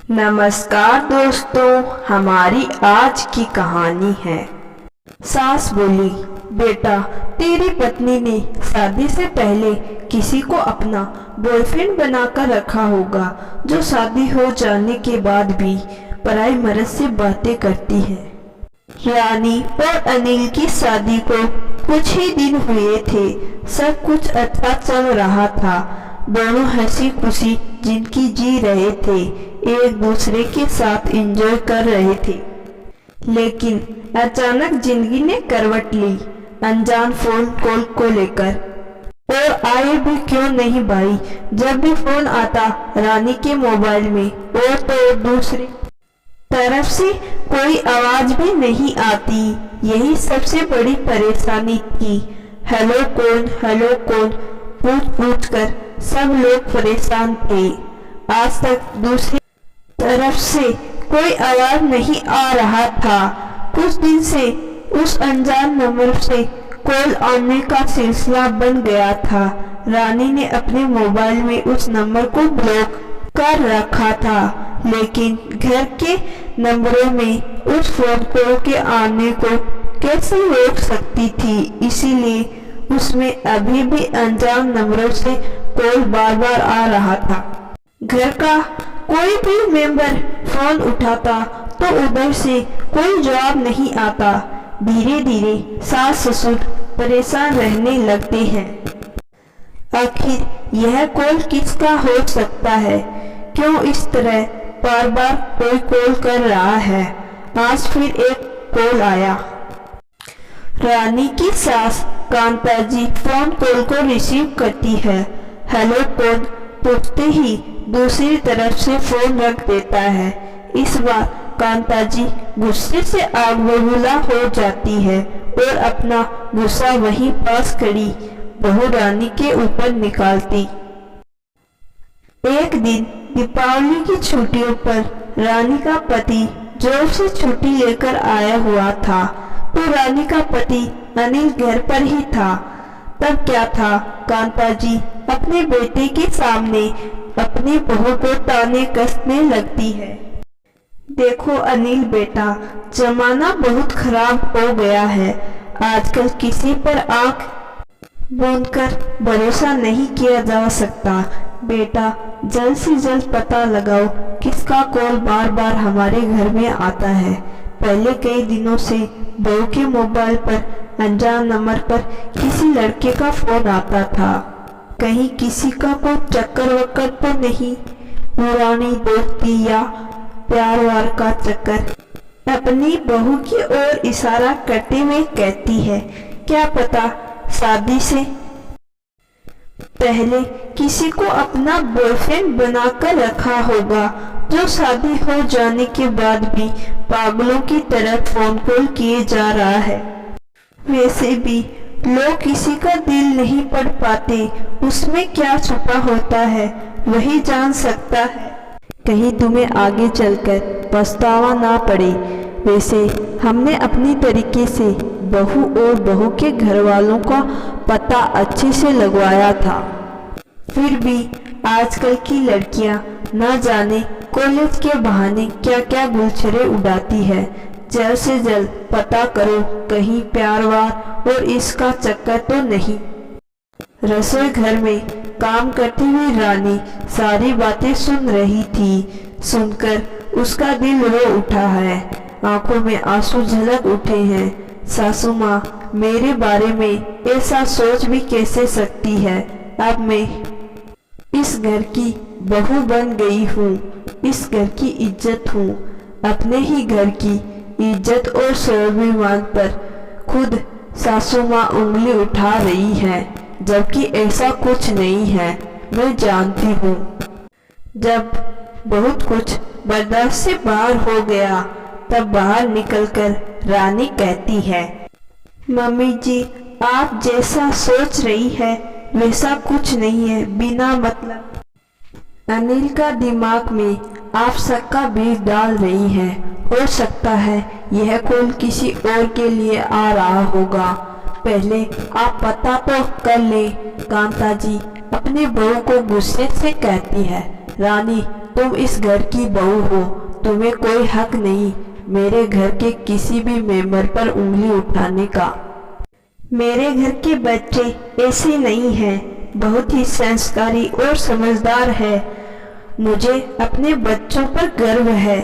नमस्कार दोस्तों, हमारी आज की कहानी है। सास बोली, बेटा तेरी पत्नी ने शादी से पहले किसी को अपना बॉयफ्रेंड बनाकर रखा होगा, जो शादी हो जाने के बाद भी पराई मर्द से बातें करती है। रानी और अनिल की शादी को कुछ ही दिन हुए थे। सब कुछ अच्छा चल रहा था। दोनों हंसी खुशी जिंदगी जी रहे थे, एक दूसरे के साथ एंजॉय कर रहे थे। लेकिन अचानक जिंदगी ने करवट ली, अनजान फोन कॉल को लेकर। और आए भी क्यों नहीं भाई, जब भी फोन आता रानी के मोबाइल में और तो दूसरी तरफ से कोई आवाज भी नहीं आती। यही सबसे बड़ी परेशानी थी। हेलो कौन पूछ पूछ कर सब लोग परेशान थे। आज तक दूसरी तरफ से कोई आवाज नहीं आ रहा था। कुछ दिन से उस अनजान नंबर से कॉल आने का सिलसिला बन गया था। रानी ने अपने मोबाइल में उस नंबर को ब्लॉक कर रखा था, लेकिन घर के नंबरों में उस फोन कॉल के आने को कैसे रोक सकती थी। इसीलिए उसमें अभी भी अनजान नंबरों से कॉल बार बार आ रहा था। घर का कोई भी मेंबर फोन उठाता तो उधर से कोई जवाब नहीं आता। धीरे धीरे सास ससुर परेशान रहने लगते हैं। आखिर यह कॉल किसका हो सकता है? क्यों इस तरह बार बार कोई कॉल कर रहा है? आज फिर एक कॉल आया। रानी की सास कांता जी फोन कॉल को रिसीव करती है। हेलो कौन पूछते ही दूसरी तरफ से फोन रख देता है। इस बार कांता जी गुस्से से आग बबूला हो जाती है और अपना गुस्सा वहीं पास खड़ी बहू रानी के ऊपर निकालती। एक दिन दीपावली की छुट्टियों पर रानी का पति जोर से छुट्टी लेकर आया हुआ था, तो रानी का पति अनिल घर पर ही था। तब क्या था, कांता जी अपने बेटे के सामने अपनी बहू को ताने कसने लगती है। देखो अनिल बेटा, जमाना बहुत खराब हो गया है। आजकल किसी पर आंख बूंद कर भरोसा नहीं किया जा सकता। बेटा जल्द से जल्द पता लगाओ किसका कॉल बार बार हमारे घर में आता है। पहले कई दिनों से बहू के मोबाइल पर अनजान नंबर पर किसी लड़के का फोन आता था। कहीं किसी का कोई चक्कर वक्कर तो नहीं, पुरानी दोस्ती या प्यार वार का चक्कर। अपनी बहू की ओर इशारा करते हुए कहती है, क्या पता शादी से पहले किसी को अपना बॉयफ्रेंड बनाकर रखा होगा, जो शादी हो जाने के बाद भी पागलों की तरह फोन कॉल किए जा रहा है। वैसे भी लोग किसी का दिल नहीं पढ़ पाते, उसमें क्या छुपा होता है वही जान सकता है। कहीं तुम्हें आगे चलकर पछतावा ना पड़े। वैसे हमने अपनी तरीके से बहू और बहू के घर वालों का पता अच्छे से लगवाया था। फिर भी आजकल की लड़कियां न जाने कॉलेज के बहाने क्या क्या गुलछरे उड़ाती है। जल्द से जल्द पता करो, कहीं प्यार वार और इसका चक्कर तो नहीं। रसोई घर में काम करती हुई रानी सारी बातें सुन रही थी। सुनकर उसका दिल रो उठा है, आंखों में आंसू झलक उठे हैं। सासू माँ मेरे बारे में ऐसा सोच भी कैसे सकती है? अब मैं इस घर की बहू बन गई हूँ, इस घर की इज्जत हूँ। अपने ही घर की इज्जत और स्वाभिमान पर खुद सासू माँ उंगली उठा रही है, जबकि ऐसा कुछ नहीं है। मैं जानती हूँ। जब बहुत कुछ बर्दाश्त से बाहर हो गया, तब बाहर निकलकर रानी कहती है, मम्मी जी आप जैसा सोच रही है वैसा कुछ नहीं है, बिना मतलब अनिल का दिमाग में आप सबका बीज डाल रही है। हो सकता है यह कॉल किसी और के लिए आ रहा होगा। पहले आप पता तो कर ले। कांता जी अपनी बहू को गुस्से से कहती है। रानी तुम इस घर की बहू हो, तुम्हें कोई हक नहीं मेरे घर के किसी भी मेंबर पर उंगली उठाने का। मेरे घर के बच्चे ऐसे नहीं हैं, बहुत ही संस्कारी और समझदार है। मुझे अपने बच्चों पर गर्व है,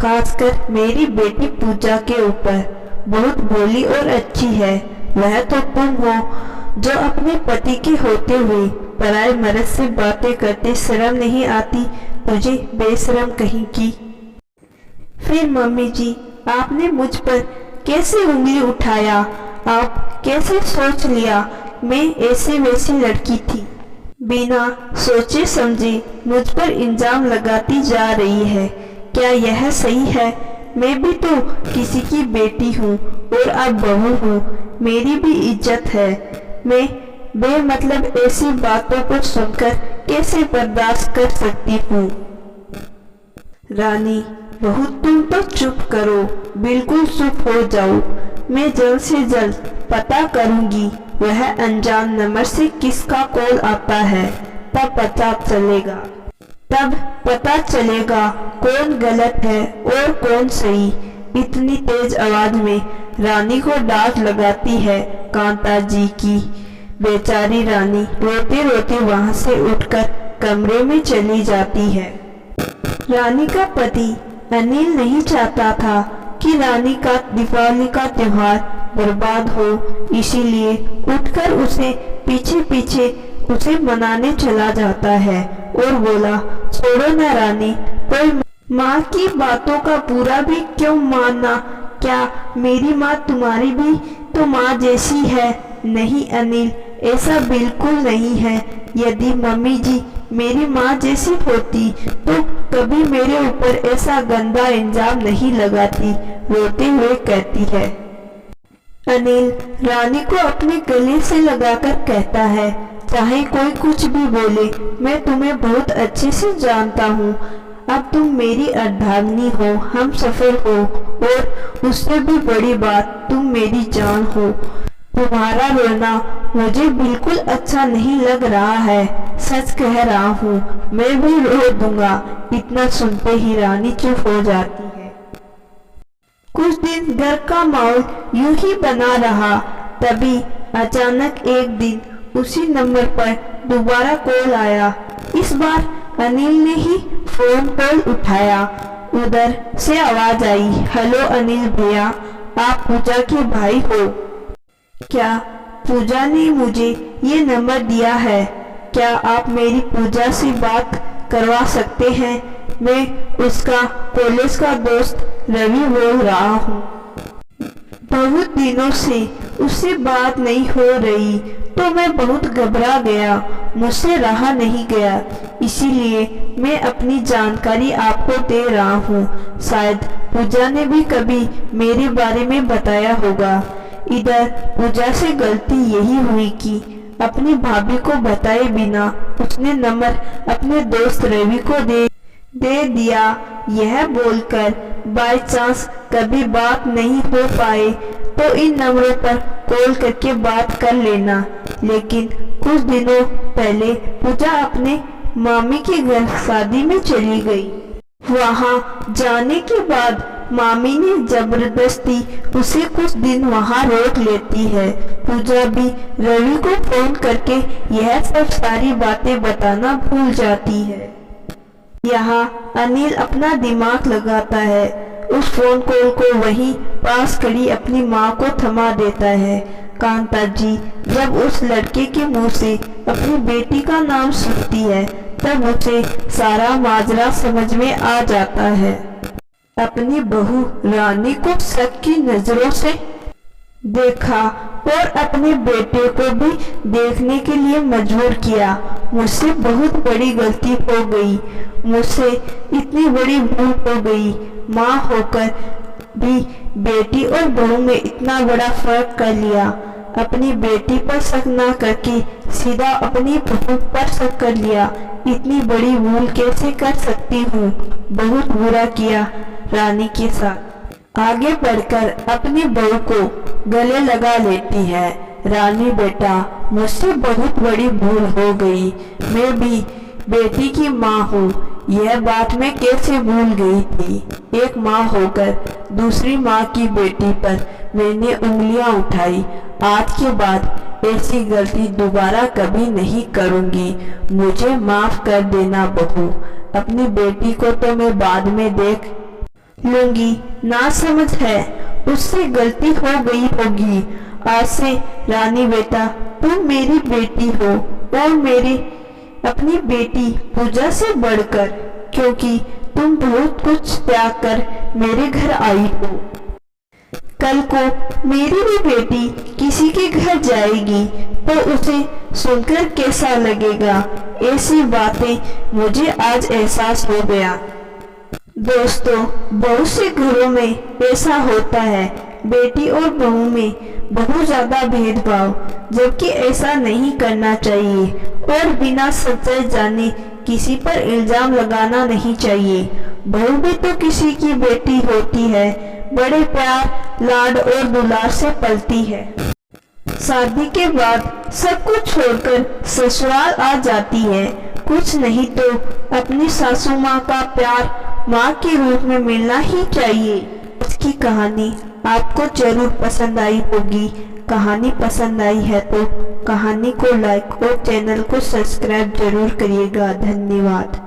खासकर मेरी बेटी पूजा के ऊपर। बहुत भोली और अच्छी है। वह तो तुम हो जो अपने पति के होते हुए पराये मर्द से बातें करते शर्म नहीं आती तुझे, बेशरम कहीं की। फिर मम्मी जी, आपने मुझ पर कैसे उंगली उठाया? आप कैसे सोच लिया मैं ऐसे वैसी लड़की थी? बिना सोचे समझे मुझ पर इल्जाम लगाती जा रही है। क्या यह सही है? मैं भी तो किसी की बेटी हूँ और अब बहू हूँ, मेरी भी इज्जत है। मैं बेमतलब ऐसी बातों को सुनकर कैसे बर्दाश्त कर सकती हूँ? रानी बहू, तुम तो चुप करो, बिल्कुल चुप हो जाओ। मैं जल्द से जल्द पता करूंगी वह अनजान नंबर से किसका कॉल आता है, तब पता चलेगा कौन गलत है और कौन सही। इतनी तेज आवाज में रानी को डांट लगाती है कांता जी की। बेचारी रानी रोते रोते वहां से उठकर कमरे में चली जाती है। रानी का पति अनिल नहीं चाहता था कि रानी का दिवाली का त्योहार बर्बाद हो, इसीलिए उठकर उसे पीछे पीछे उसे मनाने चला जाता है और बोला, छोड़ो ना रानी, कोई माँ की बातों का पूरा भी क्यों मानना? क्या मेरी माँ तुम्हारी भी तो माँ जैसी है? नहीं अनिल, ऐसा बिल्कुल नहीं है। यदि मम्मी जी मेरी माँ जैसी होती तो कभी मेरे ऊपर ऐसा गंदा इल्जाम नहीं लगाती, रोते हुए कहती है। अनिल रानी को अपने गले से लगाकर कहता है, चाहे कोई कुछ भी बोले, मैं तुम्हें बहुत अच्छे से जानता हूँ। अब तुम मेरी अर्धांगिनी हो, हम सफर हो, और उससे भी बड़ी बात तुम मेरी जान हो। तुम्हारा रोना मुझे बिल्कुल अच्छा नहीं लग रहा है, सच कह रहा हूँ, मैं भी रो दूंगा। इतना सुनते ही रानी चुप हो जाती है। कुछ दिन घर का माहौल यूं ही बना रहा। तभी अचानक एक दिन उसी नंबर पर दोबारा कॉल आया। इस बार अनिल ने ही फोन कॉल उठाया। उधर से आवाज आई, हेलो अनिल भैया, आप पूजा के भाई हो? क्या पूजा ने मुझे ये नंबर दिया है? क्या आप मेरी पूजा से बात करवा सकते हैं? मैं उसका कॉलेज का दोस्त रवि बोल रहा हूँ। बहुत दिनों से उससे बात नहीं हो रही तो मैं बहुत घबरा गया, मुझसे रहा नहीं गया, इसीलिए मैं अपनी जानकारी आपको दे रहा हूँ। शायद पूजा ने भी कभी मेरे बारे में बताया होगा। इधर पूजा से गलती यही हुई कि अपनी भाभी को बताए बिना उसने नंबर अपने दोस्त रवि को दे दिया। यह बोलकर बाय चांस कभी बात नहीं हो पाए तो इन नंबरों पर कॉल करके बात कर लेना। लेकिन कुछ दिनों पहले पूजा अपने मामी के घर शादी में चली गई। वहां जाने के बाद मामी ने जबरदस्ती उसे कुछ दिन वहां रोक लेती है। पूजा भी रवि को फोन करके यह सब सारी बातें बताना भूल जाती है। यहाँ अनिल अपना दिमाग लगाता है। उस फोन कॉल को वहीं पास खड़ी अपनी माँ को थमा देता है। कांता जी जब उस लड़के के मुंह से अपनी बेटी का नाम सुनती है तब उसे सारा माजरा समझ में आ जाता है। अपनी बहू रानी को शक की नजरों से देखा और अपने बेटे को भी देखने के लिए मजबूर किया। मुझसे बहुत बड़ी गलती हो गई, मुझसे इतनी बड़ी भूल हो गई। माँ होकर भी बेटी और बहू में इतना बड़ा फर्क कर लिया। अपनी बेटी पर शक न करके सीधा अपनी बहू पर शक कर लिया। इतनी बड़ी भूल कैसे कर सकती हूँ? बहुत बुरा किया रानी के साथ। आगे बढ़कर अपनी बहू को गले लगा लेती है। रानी बेटा, मुझसे बहुत बड़ी भूल हो गई। मैं भी बेटी की माँ हूँ, यह बात मैं कैसे भूल गई थी। एक माँ होकर दूसरी माँ की बेटी पर मैंने उंगलियां उठाई। आज के बाद ऐसी गलती दोबारा कभी नहीं करूँगी। मुझे माफ कर देना बहू। अपनी बेटी को तो मैं बाद में देख लूंगी। ना समझ है, उससे गलती हो गई होगी। आज से रानी बेटा तुम मेरी बेटी हो और मेरी अपनी बेटी पूजा से बढ़कर, क्योंकि तुम बहुत कुछ त्याग कर मेरे घर आई हो। कल को मेरी भी बेटी किसी के घर जाएगी तो उसे सुनकर कैसा लगेगा। ऐसी बातें मुझे आज एहसास हो गया। दोस्तों, बहुत से घरों में ऐसा होता है, बेटी और बहू में बहुत ज्यादा भेदभाव, जबकि ऐसा नहीं करना चाहिए और बिना सच्चाई जाने किसी पर इल्जाम लगाना नहीं चाहिए। बहू भी तो किसी की बेटी होती है, बड़े प्यार, लाड और दुलार से पलती है। शादी के बाद सब कुछ छोड़कर ससुराल आ जाती है। कुछ नहीं तो अपनी सासू माँ का प्यार माँ के रूप में मिलना ही चाहिए। इसकी कहानी आपको जरूर पसंद आई होगी। कहानी पसंद आई है तो कहानी को लाइक और चैनल को सब्सक्राइब जरूर करिएगा। धन्यवाद।